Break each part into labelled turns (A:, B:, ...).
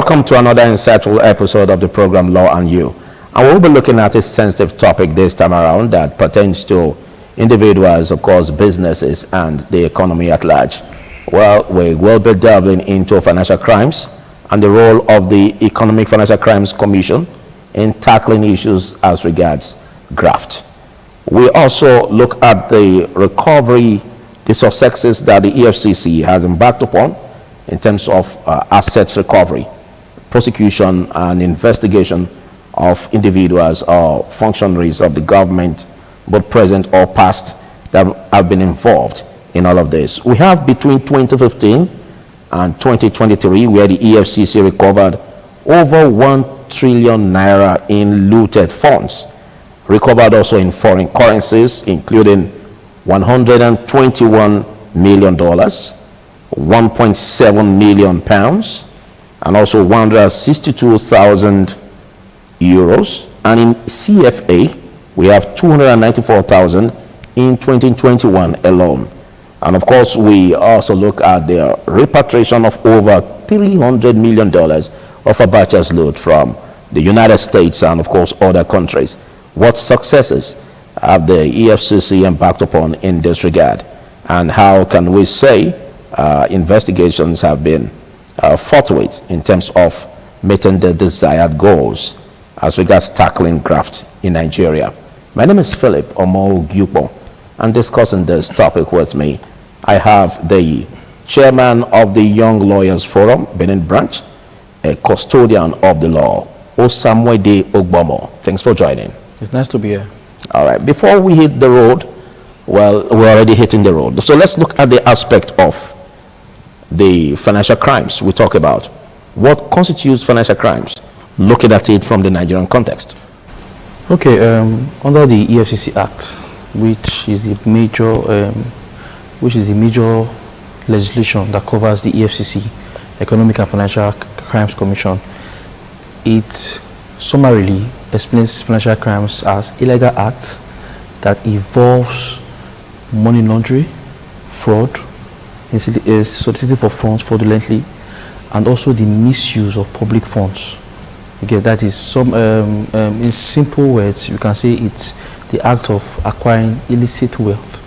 A: Welcome to another insightful episode of the program Law and You. And we'll be looking at a sensitive topic this time around that pertains to individuals, of course, businesses, and the economy at large. Well, we will be delving into financial crimes and the role of the Economic Financial Crimes Commission in tackling issues as regards graft. We also look at the recovery, the successes that the EFCC has embarked upon in terms of assets recovery, prosecution and investigation of individuals or functionaries of the government, both present or past, that have been involved in all of this. We have between 2015 and 2023, where the EFCC recovered over 1 trillion naira in looted funds, recovered also in foreign currencies, including $121 million, 1.7 million pounds, and also 162,000 euros. And in CFA, we have 294,000 in 2021 alone. And of course, we also look at the repatriation of over $300 million of Abacha's loot from the United States and of course other countries. What successes have the EFCC embarked upon in this regard? And how can we say investigations have been forthwith in terms of meeting the desired goals as regards tackling graft in Nigeria? My name is Philip Omo-Gyupo, and discussing this topic with me, I have the chairman of the Young Lawyers Forum, Benin Branch, a custodian of the law, Osamwede Ogbomo. Thanks for joining.
B: It's nice to be here.
A: All right, before we hit the road, well, we're already hitting the road. So let's look at the aspect of the financial crimes we talk about. What constitutes financial crimes? Looking at it from the Nigerian context.
B: Okay, under the EFCC Act, which is the major legislation that covers the EFCC, Economic and Financial Crimes Commission, it summarily explains financial crimes as illegal act that involves money laundering, fraud, soliciting for funds fraudulently, and also the misuse of public funds. Okay, that is some, in simple words, you can say it's the act of acquiring illicit wealth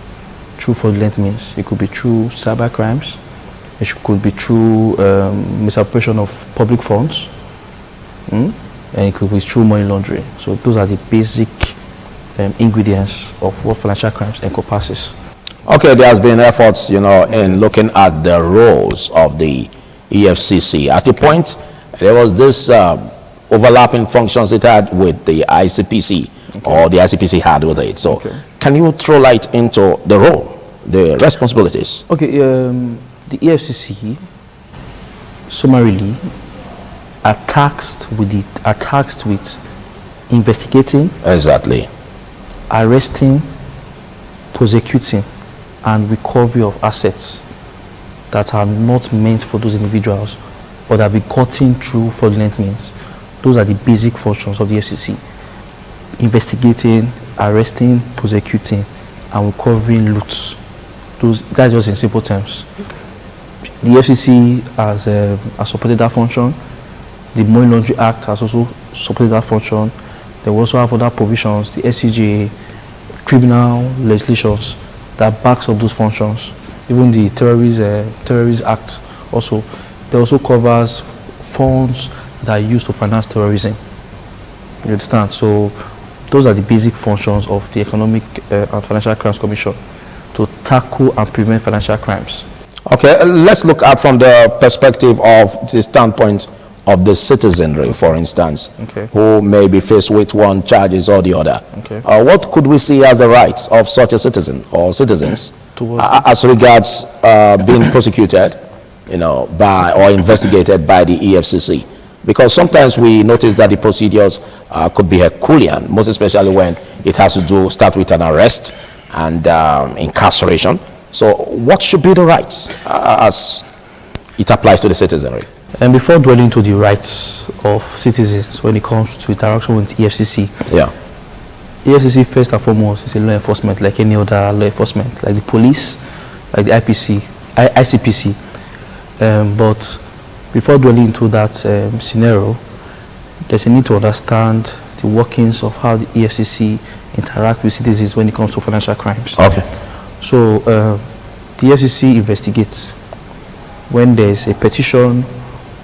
B: through fraudulent means. It could be through cyber crimes, it could be through misappropriation of public funds, and it could be through money laundering. So those are the basic ingredients of what financial crimes encompasses.
A: Okay, there has been efforts, in looking at the roles of the EFCC. At the point, there was this overlapping functions it had with the ICPC, okay, or the ICPC had with it. So can you throw light into the role, the responsibilities?
B: Okay, the EFCC summarily are tasked with investigating,
A: exactly,
B: arresting, prosecuting, and recovery of assets that are not meant for those individuals or that have been gotten through fraudulent means. Those are the basic functions of the FCC: investigating, arresting, prosecuting, and recovering loot. That's just in simple terms. The FCC has supported that function. The Money Laundering Act has also supported that function. They also have other provisions, the SCJ, criminal legislations that backs up those functions. Even the Terrorist Act also. They also covers funds that are used to finance terrorism. You understand? So those are the basic functions of the Economic and Financial Crimes Commission, to tackle and prevent financial crimes.
A: Okay, let's look at from the perspective of the standpoint of the citizenry, for instance, who may be faced with one charges or the other. What could we see as the rights of such a citizen or citizens as regards being prosecuted, by or investigated by the EFCC? Because sometimes we notice that the procedures could be Herculean, most especially when it has to start with an arrest and incarceration. So what should be the rights as it applies to the citizenry?
B: And before dwelling into the rights of citizens when it comes to interaction with EFCC, EFCC first and foremost is a law enforcement like any other law enforcement, like the police, like the ICPC. But before dwelling into that scenario, there's a need to understand the workings of how the EFCC interact with citizens when it comes to financial crimes.
A: Okay.
B: So the EFCC investigates when there's a petition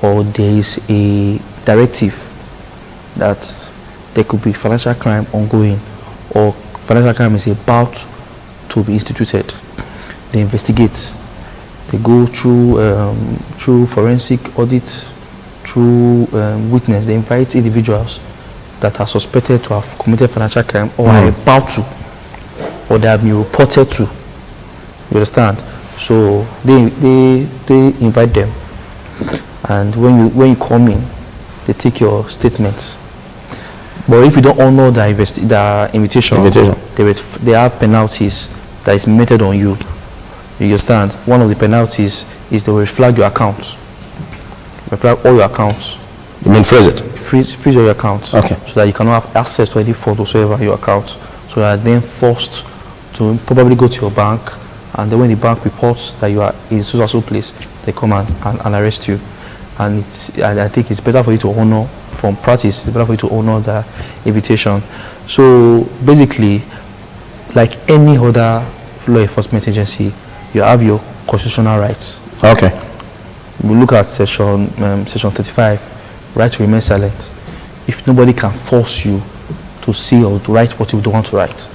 B: or there is a directive that there could be financial crime ongoing or financial crime is about to be instituted. They investigate. They go through forensic audit, through witness. They invite individuals that are suspected to have committed financial crime or are about to, or they have been reported to. You understand? So they invite them, and when you come in, they take your statements. But if you don't honor the invitation, they have penalties that is meted on you. You understand? One of the penalties is they will flag your account. They flag all your accounts.
A: You mean freeze it?
B: Freeze all your accounts.
A: Okay.
B: So that you cannot have access to any funds whatsoever in your account. So you are then forced to probably go to your bank, and then when the bank reports that you are in so place, they come and arrest you. And I think it's better for you to honor, from practice, it's better for you to honor the invitation. So basically, like any other law enforcement agency, you have your constitutional rights.
A: Okay.
B: We look at section 35, right to remain silent. If nobody can force you to say or to write what you don't want to write,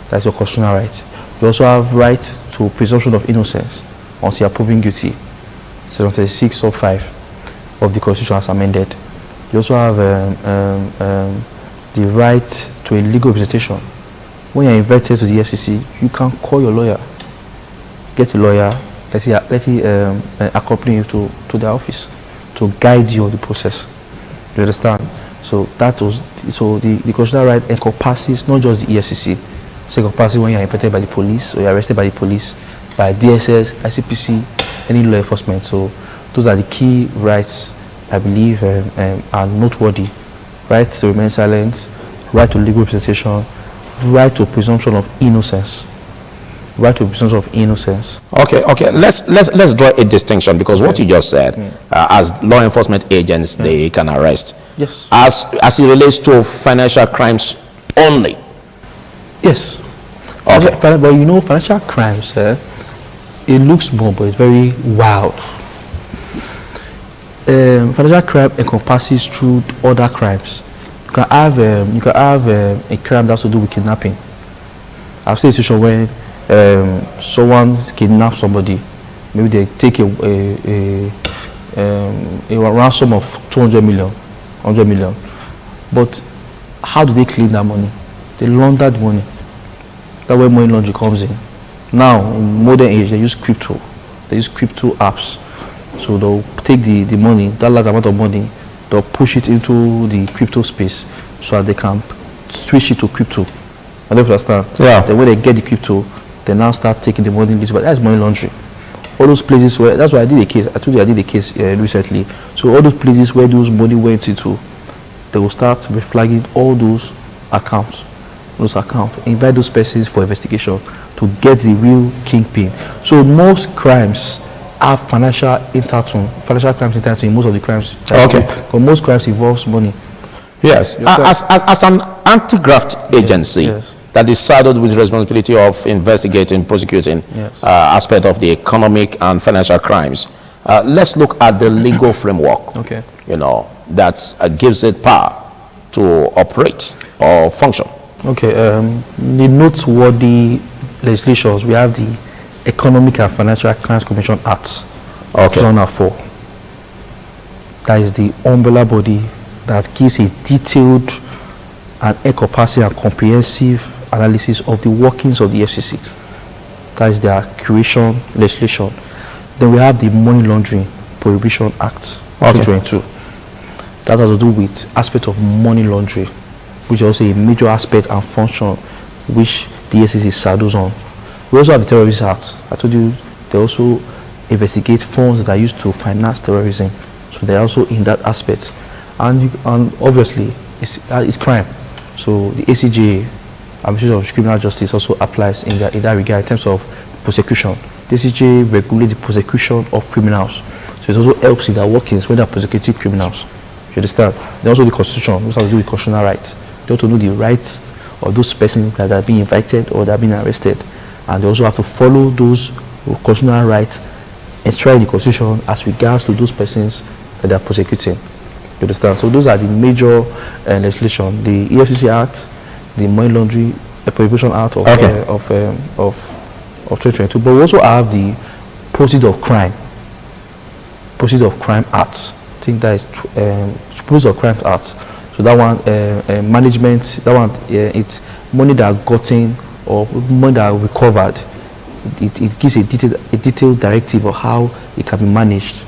B: that's your constitutional right. You also have right to presumption of innocence until you are proven guilty. Section 36 sub 5 of the Constitution as amended. You also have the right to a legal representation. When you are invited to the EFCC, you can call your lawyer, get a lawyer, let it accompany you to the office to guide you on the process. You understand? So the constitutional right encompasses not just the EFCC, it encompasses when you are invited by the police or you are arrested by the police, by DSS, ICPC, any law enforcement. So those are the key rights, I believe, are noteworthy. Rights to remain silent, right to legal representation, right to presumption of innocence. Right to presumption of innocence.
A: Okay. Let's draw a distinction, because what you just said, as law enforcement agents, they can arrest.
B: Yes.
A: As it relates to financial crimes only.
B: Yes.
A: Okay.
B: But you know, financial crimes, it looks small, but it's very wild. Financial crime encompasses through other crimes. You can have a crime that has to do with kidnapping. I've seen a situation where someone kidnaps somebody. Maybe they take a ransom of 200 million, 100 million. But how do they clean that money? They launder the money. That's where money laundering comes in. Now, in modern age, they use crypto. They use crypto apps. So they'll take the money, that large amount of money, they'll push it into the crypto space so that they can switch it to crypto. I don't understand.
A: Yeah.
B: Then when they get the crypto, they now start taking the money. But that's money laundering. All those places where, that's why I did a case. I told you I did a case recently. So all those places where those money went into, they will start reflagging all those accounts. Invite those persons for investigation to get the real kingpin. So most crimes have financial crimes intertwined in most of the crimes.
A: Okay.
B: But most crimes involves money.
A: Yes. As an anti-graft agency,
B: Yes.
A: that is saddled with the responsibility of investigating, prosecuting
B: Yes.
A: aspect of the economic and financial crimes, let's look at the legal framework.
B: Okay.
A: That gives it power to operate or function.
B: Okay. The noteworthy legislations, we have the Economic and Financial Crimes Commission Act, 2004. That is the umbrella body that gives a detailed and encompassing and comprehensive analysis of the workings of the EFCC. That is their creation legislation. Then we have the Money Laundering Prohibition Act, 2022. That has to do with aspect of money laundering, which is also a major aspect and function which the EFCC saddles on. We also have the Terrorist Act. I told you they also investigate funds that are used to finance terrorism. So they're also in that aspect. And obviously, it's crime. So the ACJ, Administration of Criminal Justice, also applies in that regard in terms of prosecution. The ACJ regulates the prosecution of criminals. So it also helps in their workings when they're prosecuting criminals. You understand? Then also the constitution, which has to do with constitutional rights. They have to know the rights of those persons that are being invited or that are being arrested. And they also have to follow those constitutional rights enshrined in the constitution as regards to those persons that they are prosecuting. You understand? So those are the major legislation: the EFCC Act, the Money Laundering Prohibition Act of 2022. But we also have the Proceeds of Crime Act. I think that is Proceeds of Crime Act. So that one, management. That one, it's money that are gotten or money that are recovered. It gives a detailed directive of how it can be managed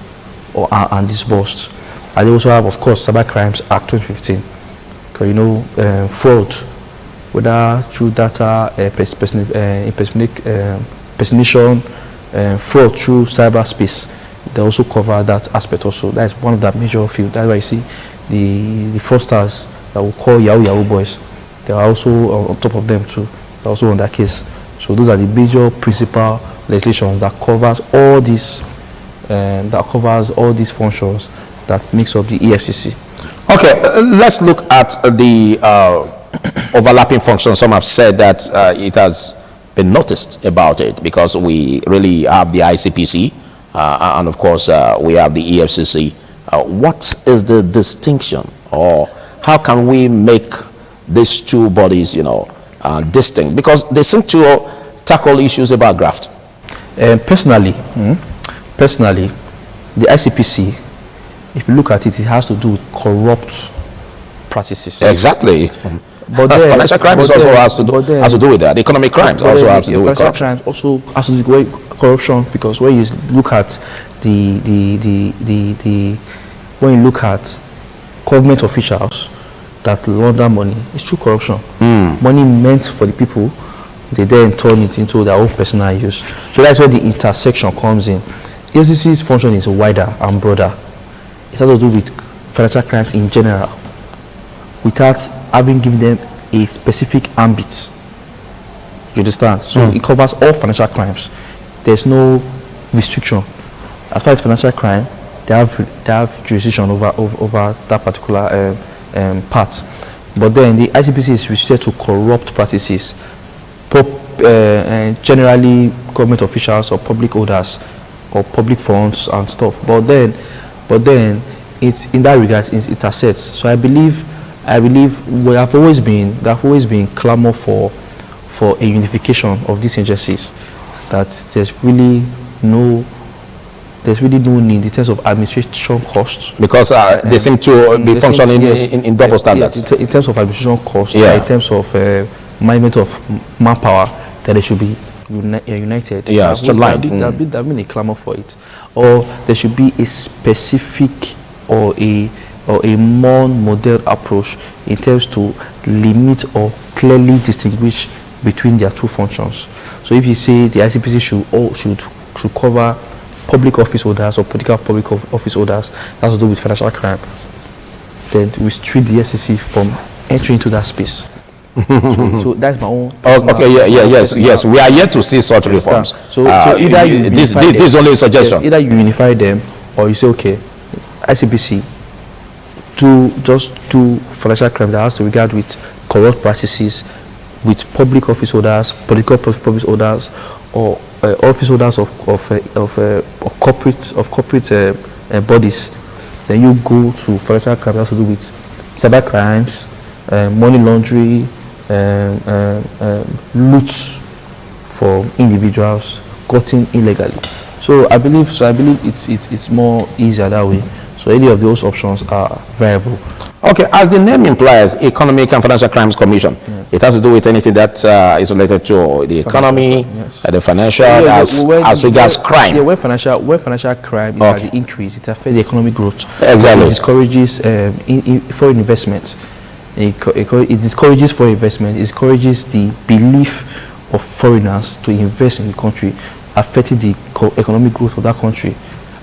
B: or and disbursed. And they also have, of course, Cyber Crimes Act 2015. Because fraud, whether through data impersonation, fraud through cyberspace, they also cover that aspect also. That is one of the major fields. That's why you see the fraudsters that we call Yahoo boys. They are also on top of them too. They're also on that case. So those are the major principal legislation that covers all these functions that makes up the EFCC.
A: Okay, let's look at the overlapping functions. Some have said that it has been noticed about it because we really have the ICPC and of course we have the EFCC. What is the distinction, or how can we make these two bodies, distinct? Because they seem to tackle issues about graft.
B: Personally, the ICPC, if you look at it, it has to do with corrupt practices.
A: Exactly.
B: But then,
A: financial crime also has to do with that. Economic crimes also have to do with corruption.
B: Financial crimes also has to do with corruption, because when you look at when you look at government officials that launder money, it's true corruption. Money meant for the people, they then turn it into their own personal use. So that's where the intersection comes in. EFCC's function is wider and broader. It has to do with financial crimes in general, without having given them a specific ambit. You understand? So it covers all financial crimes. There's no restriction. As far as financial crime, they have jurisdiction over that particular part. But then the ICPC is restricted to corrupt practices, generally government officials or public holders or public funds and stuff. But then it's in that regard it intersects. So I believe there have always been clamor for a unification of these agencies. That there's really no need in terms of administration costs, because
A: they seem to be functioning in double standards.
B: Yes, in terms of administration costs, in terms of management of manpower, that they should be united.
A: Yeah, streamlined.
B: There's been a clamor for it, or there should be a specific or a more model approach in terms to limit or clearly distinguish between their two functions. So if you say the ICPC should cover public office holders or political public office holders, that has to do with financial crime, then restrict the EFCC from entering into that space. so that's my own.
A: Yes. We are yet to see such reforms.
B: So either
A: this is only a suggestion.
B: Yes, either you unify them, or you say, okay, ICPC do financial crime that has to regard with corrupt practices with public office holders, political office holders, or office holders of corporate bodies. Then you go to financial crime that has to do with cyber crimes, money laundering, loots for individuals gotten illegally. So I believe it's more easier that way. So any of those options are viable.
A: Okay, as the name implies, Economic and Financial Crimes Commission, it has to do with anything that is related to the economy, the financial, as regards crime.
B: Yeah, when financial crime is at the increase, it affects the economic growth.
A: Exactly.
B: It discourages foreign investment. It discourages foreign investment. It discourages the belief of foreigners to invest in the country, affecting the economic growth of that country.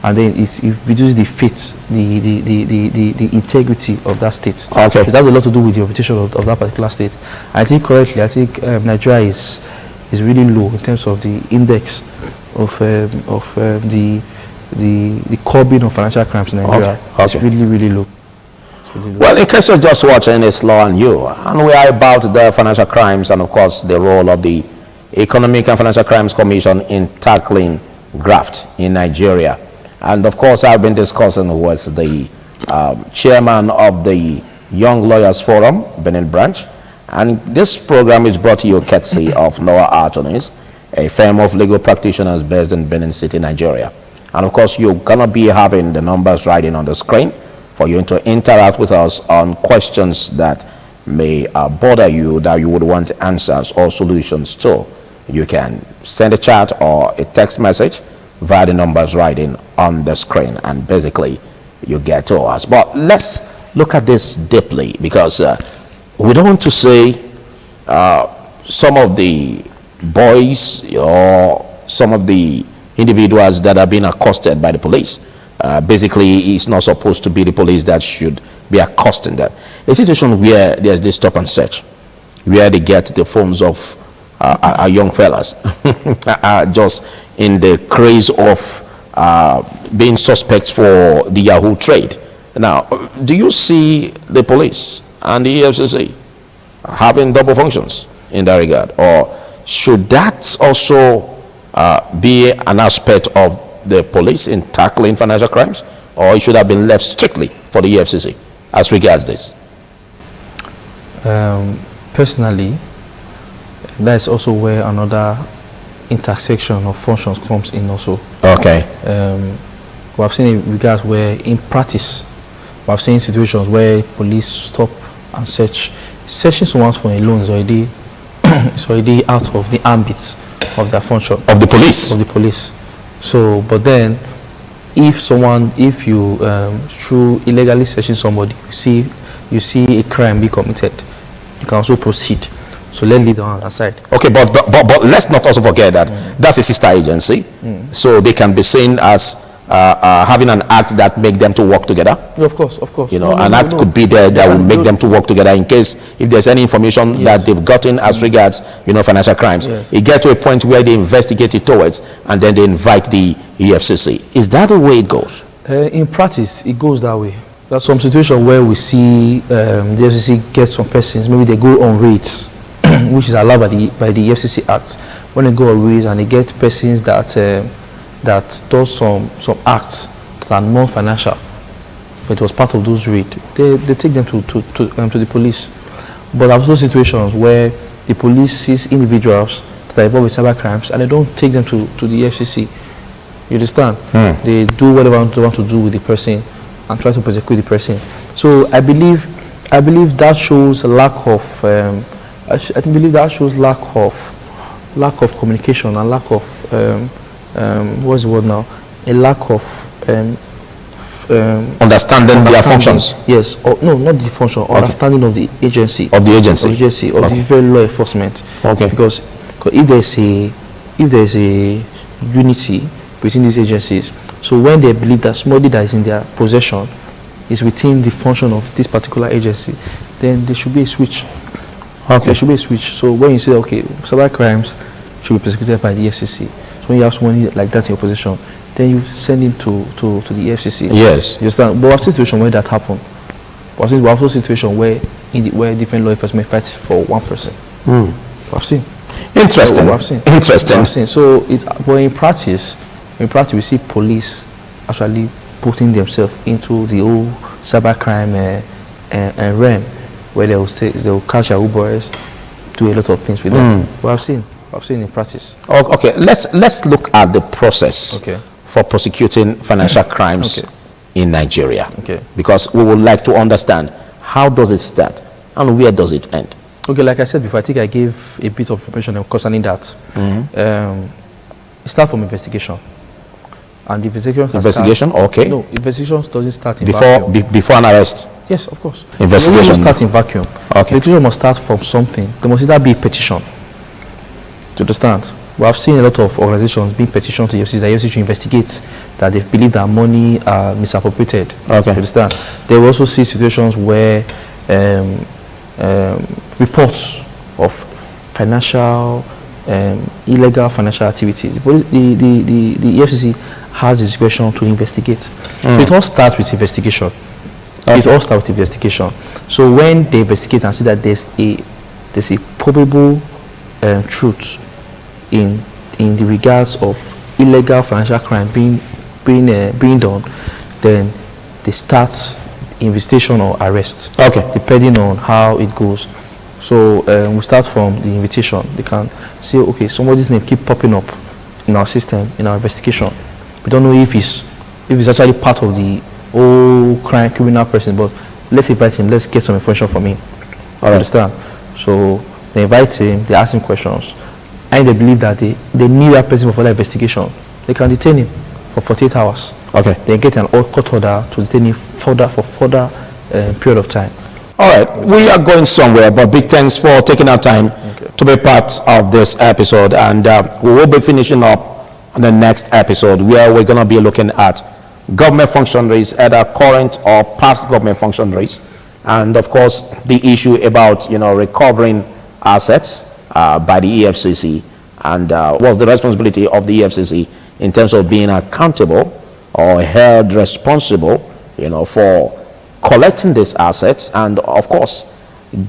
B: And then it reduces the faith, the integrity of that state.
A: Okay.
B: It has a lot to do with the reputation of that particular state. I think Nigeria is really low in terms of the index of the the curbing of financial crimes in Nigeria is really, really low.
A: Well, in case you're just watching, it's Law and You, and we are about the financial crimes and, of course, the role of the Economic and Financial Crimes Commission in tackling graft in Nigeria. And, of course, I've been discussing with the chairman of the Young Lawyers Forum, Benin Branch, and this program is brought to you courtesy of Noah Attorneys, a firm of legal practitioners based in Benin City, Nigeria. And, of course, you're going to be having the numbers writing on the screen for you to interact with us on questions that may bother you, that you would want answers or solutions to. You can send a chat or a text message via the numbers writing on the screen, and basically you get to us. But let's look at this deeply, because we don't want to say some of the boys or some of the individuals that are being accosted by the police. Basically, it's not supposed to be the police that should be accosting them. A situation where there's this stop and search, where they get the phones of our young fellas, just in the craze of being suspects for the Yahoo trade. Now, do you see the police and the EFCC having double functions in that regard? Or should that also be an aspect of the police in tackling financial crimes, or it should have been left strictly for the EFCC as regards this?
B: Personally, that is also where another intersection of functions comes in also.
A: Okay.
B: We have seen in regards where, in practice, we have seen situations where police stop and search. Searching someone's phone alone is already it's already out of the ambit of their function.
A: Of the police?
B: Of the police. So, but then, if you through illegally searching somebody, you see a crime be committed, you can also proceed. So let's leave that on aside. Okay,
A: but let's not also forget that that's a sister agency, so they can be seen as having an act that make them to work together.
B: Yeah, of course.
A: You know, an act could be there that will make them to work together in case if there's any information that they've gotten as regards, financial crimes. It gets to a point where they investigate it towards, and then they invite the EFCC. Is that the way it goes?
B: In practice, it goes that way. There's some situation where we see the EFCC get some persons, maybe they go on raids, which is allowed by the EFCC Act. When they go on raids and they get persons that does some acts that are non-financial, but it was part of those raids, they take them to the police. But there are also situations where the police sees individuals that are involved with cyber crimes and they don't take them to the EFCC. You understand? They do whatever they want to do with the person and try to prosecute the person. So I believe that shows a lack of lack of communication and lack of what's the word now? A lack of
A: understanding their functions.
B: Yes, or no, not the function. Okay. Understanding of the agency.
A: Of the agency.
B: Of the very law enforcement.
A: Okay.
B: Because if there's a unity between these agencies, so when they believe that somebody that is in their possession is within the function of this particular agency, then there should be a switch. Okay. There should be a switch. So when you say, okay, cyber crimes should be prosecuted by the EFCC, so when you have someone like that in your possession, then you send him to the EFCC.
A: Yes.
B: You understand? But we have a situation where that happened. We have also a situation where different law enforcement fight for one person. We have seen.
A: Interesting.
B: We have seen.
A: Interesting.
B: We have seen. So but in practice we see police actually putting themselves into the whole cybercrime realm, where they will catch our Ubers, do a lot of things with them. We have seen in practice.
A: Okay, let's look at the process for prosecuting financial crimes in Nigeria. Okay. Because we would like to understand how does it start and where does it end.
B: Okay, like I said before, I think I gave a bit of information concerning that. It starts from investigation. And the
A: investigation? Okay.
B: No, investigation doesn't start in
A: vacuum. Before an arrest?
B: Yes, of course.
A: Investigation
B: must start in vacuum. Okay. Investigation must start from something. There must either be a petition. To understand? We have seen a lot of organizations being petitioned to the EFCC, that EFCC investigate that they believe that money are misappropriated. Okay. To understand? They will also see situations where reports of financial illegal financial activities. The EFCC has the discretion to investigate. So it all starts with investigation. It all starts with investigation. So when they investigate and see that there's a probable truth in the regards of illegal financial crime being done, then they start investigation or arrest.
A: Okay.
B: Depending on how it goes. So we start from the invitation. They can say, okay, somebody's name keep popping up in our system, in our investigation. We don't know if it's actually part of the whole criminal person, but let's invite him, let's get some information from him. Understand? So they invite him, they ask him questions, and they believe that they need that person for further investigation. They can detain him for 48 hours.
A: Okay.
B: They get an court order to detain him for further period of time.
A: All right, we are going somewhere, but big thanks for taking our time to be part of this episode, and we will be finishing up on the next episode where we're going to be looking at government functionaries, either current or past government functionaries, and of course the issue about recovering assets by the EFCC, and what's the responsibility of the EFCC in terms of being accountable or held responsible for collecting these assets, and of course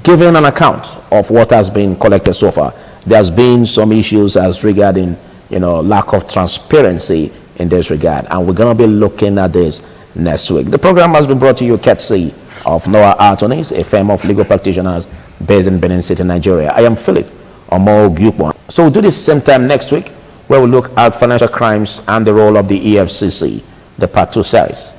A: giving an account of what has been collected so far. There's been some issues as regarding lack of transparency in this regard, and we're going to be looking at this next week. The program has been brought to you courtesy of Noah Attorneys, a firm of legal practitioners based in Benin City, Nigeria. I am Philip Omo. So we'll do this same time next week, where we look at financial crimes and the role of the EFCC, the part 2 series.